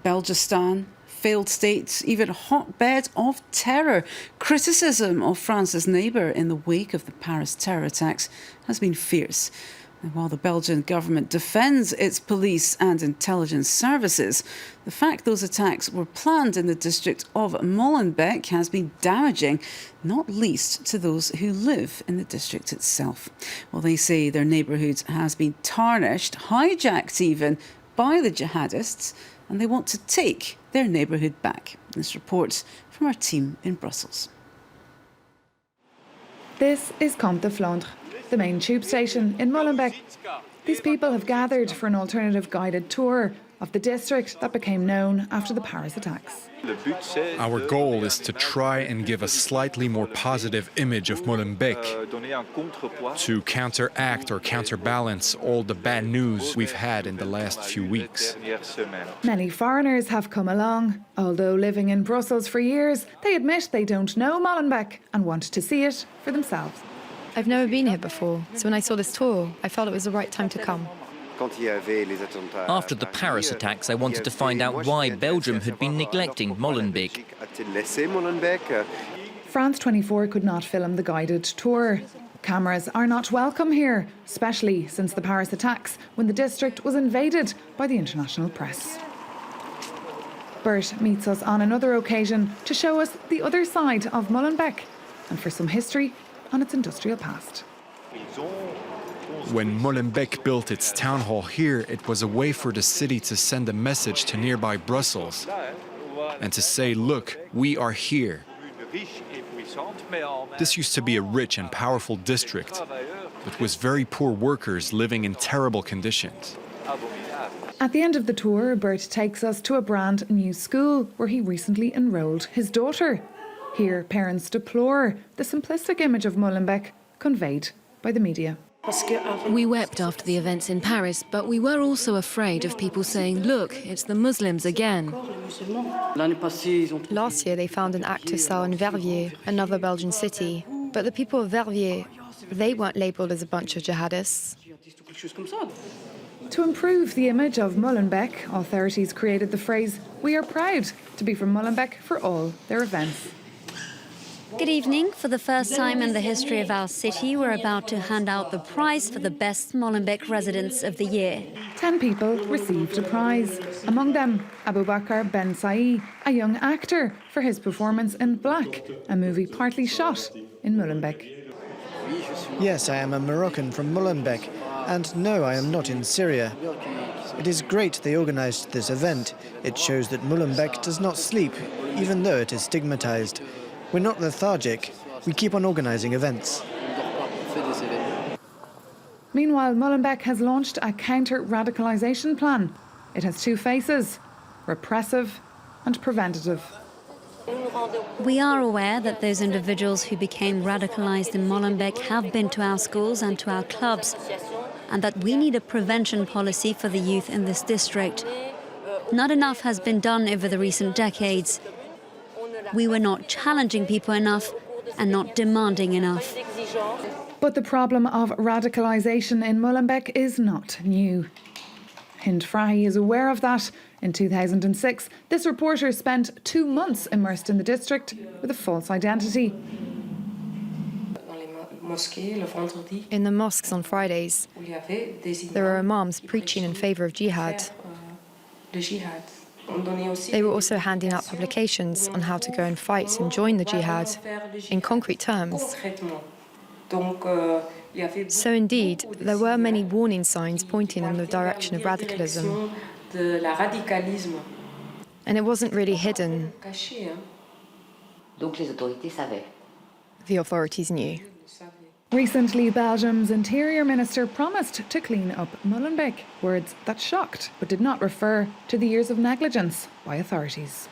Belgistan, failed states, even hotbed of terror. Criticism of France's neighbour in the wake of the Paris terror attacks has been fierce. And while the Belgian government defends its police and intelligence services, the fact those attacks were planned in the district of Molenbeek has been damaging, not least to those who live in the district itself. Well, they say their neighbourhood has been tarnished, hijacked even, by the jihadists, and they want to take their neighbourhood back. This report from our team in Brussels. This is Comte de Flandre, the main tube station in Molenbeek. These people have gathered for an alternative guided tour of the district that became known after the Paris attacks. Our goal is to try and give a slightly more positive image of Molenbeek, to counteract or counterbalance all the bad news we've had in the last few weeks. Many foreigners have come along. Although living in Brussels for years, they admit they don't know Molenbeek and want to see it for themselves. I've never been here before, so when I saw this tour, I felt it was the right time to come. After the Paris attacks, I wanted to find out why Belgium had been neglecting Molenbeek. France 24 could not film the guided tour. Cameras are not welcome here, especially since the Paris attacks, when the district was invaded by the international press. Bert meets us on another occasion to show us the other side of Molenbeek and for some history on its industrial past. When Molenbeek built its town hall here, it was a way for the city to send a message to nearby Brussels and to say, look, we are here. This used to be a rich and powerful district, but with very poor workers living in terrible conditions. At the end of the tour, Bert takes us to a brand new school where he recently enrolled his daughter. Here, parents deplore the simplistic image of Molenbeek conveyed by the media. We wept after the events in Paris, but we were also afraid of people saying, look, it's the Muslims again. Last year they found an active cell in Verviers, another Belgian city. But the people of Verviers, they weren't labelled as a bunch of jihadists. To improve the image of Molenbeek, authorities created the phrase, "We are proud to be from Molenbeek" for all their events. Good evening. For the first time in the history of our city, we're about to hand out the prize for the best Molenbeek residents of the year. 10 people received a prize. Among them, Aboubakar Ben Saï, a young actor, for his performance in Black, a movie partly shot in Molenbeek. Yes, I am a Moroccan from Molenbeek, and no, I am not in Syria. It is great they organised this event. It shows that Molenbeek does not sleep, even though it is stigmatised. We're not lethargic. We keep on organising events. Meanwhile, Molenbeek has launched a counter-radicalisation plan. It has two faces: repressive and preventative. We are aware that those individuals who became radicalised in Molenbeek have been to our schools and to our clubs, and that we need a prevention policy for the youth in this district. Not enough has been done over the recent decades. We were not challenging people enough and not demanding enough. But the problem of radicalisation in Molenbeek is not new. Hind Frahi is aware of that. In 2006, this reporter spent 2 months immersed in the district with a false identity. In the mosques on Fridays, there were imams preaching in favour of jihad. They were also handing out publications on how to go and fight and join the jihad in concrete terms. So indeed, there were many warning signs pointing in the direction of radicalism. And it wasn't really hidden. The authorities knew. Recently, Belgium's Interior Minister promised to clean up Molenbeek, words that shocked but did not refer to the years of negligence by authorities.